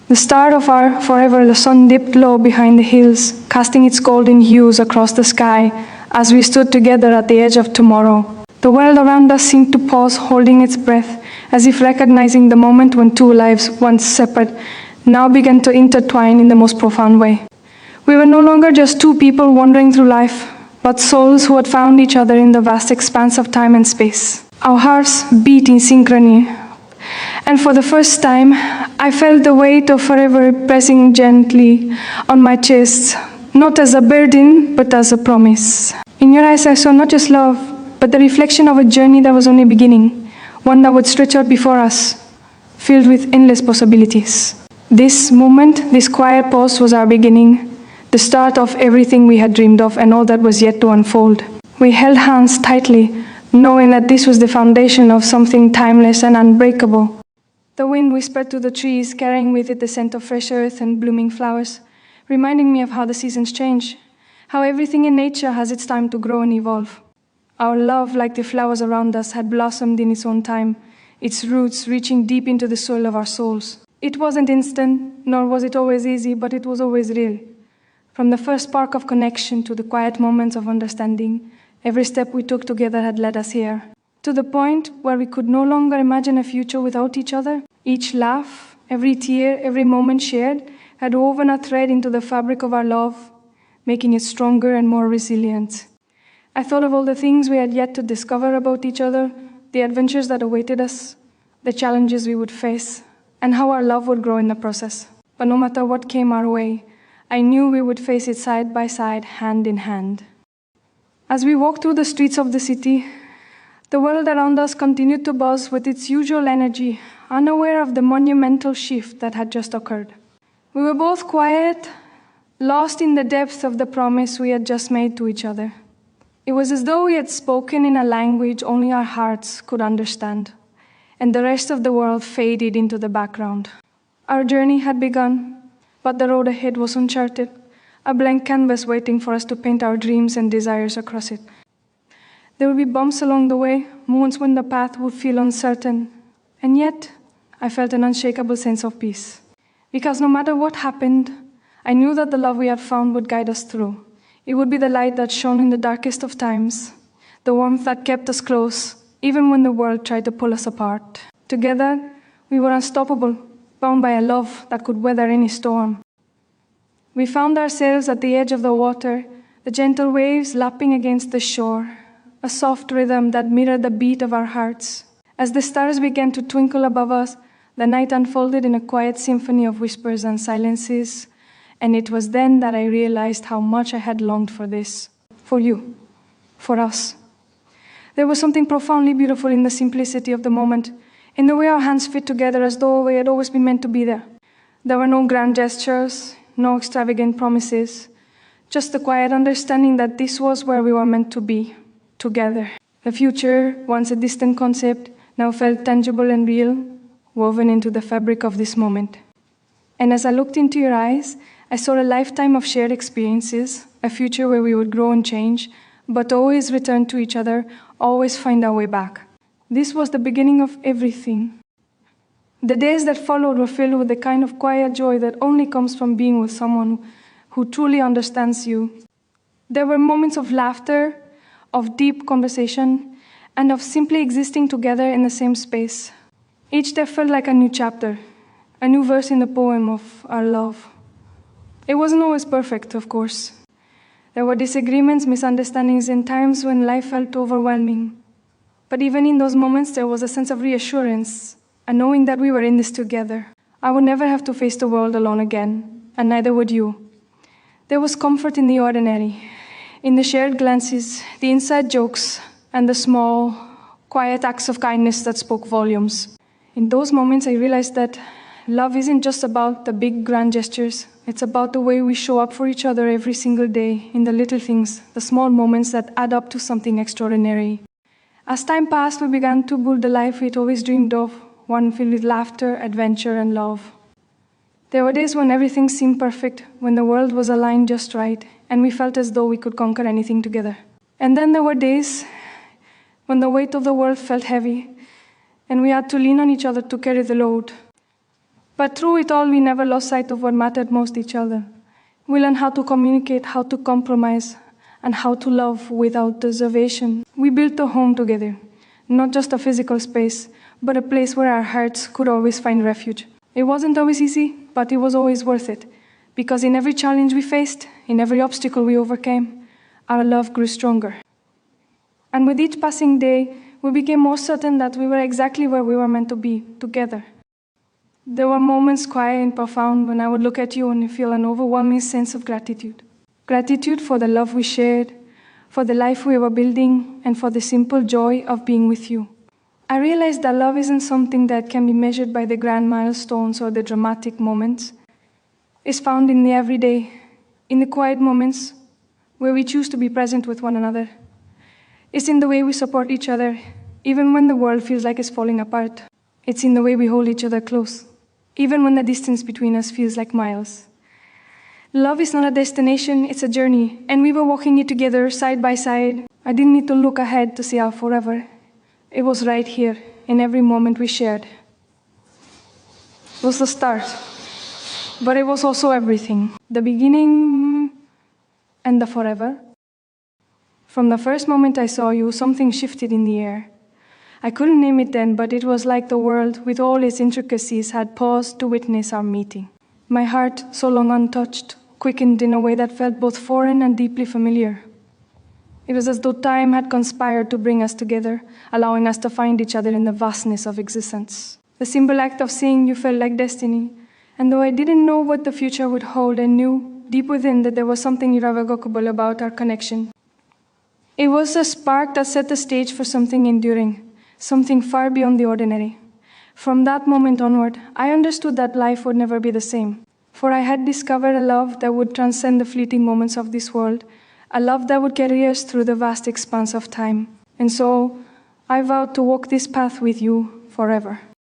The start of our forever, the sun dipped low behind the hills, casting its golden hues across the sky as we stood together at the edge of tomorrow. The world around us seemed to pause, holding its breath, as if recognizing the moment when two lives, once separate, now began to intertwine in the most profound way. We were no longer just two people wandering through life, but souls who had found each other in the vast expanse of time and space. Our hearts beat in synchrony, and for the first time, I felt the weight of forever pressing gently on my chest, not as a burden, but as a promise. In your eyes, I saw not just love, but the reflection of a journey that was only beginning, one that would stretch out before us, filled with endless possibilities. This moment, this quiet pause was our beginning, the start of everything we had dreamed of and all that was yet to unfold. We held hands tightly, knowing that this was the foundation of something timeless and unbreakable. The wind whispered through the trees, carrying with it the scent of fresh earth and blooming flowers, reminding me of how the seasons change, how everything in nature has its time to grow and evolve. Our love, like the flowers around us, had blossomed in its own time, its roots reaching deep into the soil of our souls. It wasn't instant, nor was it always easy, but it was always real. From the first spark of connection to the quiet moments of understanding, every step we took together had led us here, to the point where we could no longer imagine a future without each other. Each laugh, every tear, every moment shared had woven a thread into the fabric of our love, making it stronger and more resilient. I thought of all the things we had yet to discover about each other, the adventures that awaited us, the challenges we would face, and how our love would grow in the process. But no matter what came our way, I knew we would face it side by side, hand in hand. As we walked through the streets of the city, the world around us continued to buzz with its usual energy, unaware of the monumental shift that had just occurred. We were both quiet, lost in the depths of the promise we had just made to each other. It was as though we had spoken in a language only our hearts could understand, and the rest of the world faded into the background. Our journey had begun, but the road ahead was uncharted, a blank canvas waiting for us to paint our dreams and desires across it. There would be bumps along the way, moments when the path would feel uncertain, and yet I felt an unshakable sense of peace. Because no matter what happened, I knew that the love we had found would guide us through. It would be the light that shone in the darkest of times, the warmth that kept us close, even when the world tried to pull us apart. Together, we were unstoppable, bound by a love that could weather any storm. We found ourselves at the edge of the water, the gentle waves lapping against the shore, a soft rhythm that mirrored the beat of our hearts. As the stars began to twinkle above us, the night unfolded in a quiet symphony of whispers and silences, and it was then that I realized how much I had longed for this, for you, for us. There was something profoundly beautiful in the simplicity of the moment, in the way our hands fit together as though we had always been meant to be there. There were no grand gestures, no extravagant promises, just the quiet understanding that this was where we were meant to be, together. The future, once a distant concept, now felt tangible and real, woven into the fabric of this moment. And as I looked into your eyes, I saw a lifetime of shared experiences, a future where we would grow and change, but always return to each other, always find our way back. This was the beginning of everything. The days that followed were filled with the kind of quiet joy that only comes from being with someone who truly understands you. There were moments of laughter, of deep conversation, and of simply existing together in the same space. Each day felt like a new chapter, a new verse in the poem of our love. It wasn't always perfect, of course. There were disagreements, misunderstandings, and times when life felt overwhelming. But even in those moments, there was a sense of reassurance, and knowing that we were in this together. I would never have to face the world alone again, and neither would you. There was comfort in the ordinary, in the shared glances, the inside jokes, and the small, quiet acts of kindness that spoke volumes. In those moments, I realized that love isn't just about the big, grand gestures. It's about the way we show up for each other every single day, in the little things, the small moments that add up to something extraordinary. As time passed, we began to build the life we'd always dreamed of, one filled with laughter, adventure, and love. There were days when everything seemed perfect, when the world was aligned just right, and we felt as though we could conquer anything together. And then there were days when the weight of the world felt heavy, and we had to lean on each other to carry the load. But through it all, we never lost sight of what mattered most, each other. We learned how to communicate, how to compromise, and how to love without reservation. We built a home together, not just a physical space, but a place where our hearts could always find refuge. It wasn't always easy, but it was always worth it, because in every challenge we faced, in every obstacle we overcame, our love grew stronger. And with each passing day, we became more certain that we were exactly where we were meant to be, together. There were moments, quiet and profound, when I would look at you and feel an overwhelming sense of gratitude. Gratitude for the love we shared, for the life we were building, and for the simple joy of being with you. I realized that love isn't something that can be measured by the grand milestones or the dramatic moments. It's found in the everyday, in the quiet moments where we choose to be present with one another. It's in the way we support each other, even when the world feels like it's falling apart. It's in the way we hold each other close, even when the distance between us feels like miles. Love is not a destination, it's a journey, and we were walking it together side by side. I didn't need to look ahead to see our forever. It was right here, in every moment we shared. It was the start, but it was also everything. The beginning and the forever. From the first moment I saw you, something shifted in the air. I couldn't name it then, but it was like the world, with all its intricacies, had paused to witness our meeting. My heart, so long untouched, quickened in a way that felt both foreign and deeply familiar. It was as though time had conspired to bring us together, allowing us to find each other in the vastness of existence. The simple act of seeing you felt like destiny, and though I didn't know what the future would hold, I knew deep within that there was something irrevocable about our connection. It was a spark that set the stage for something enduring, something far beyond the ordinary. From that moment onward, I understood that life would never be the same, for I had discovered a love that would transcend the fleeting moments of this world, a love that would carry us through the vast expanse of time. And so, I vowed to walk this path with you forever.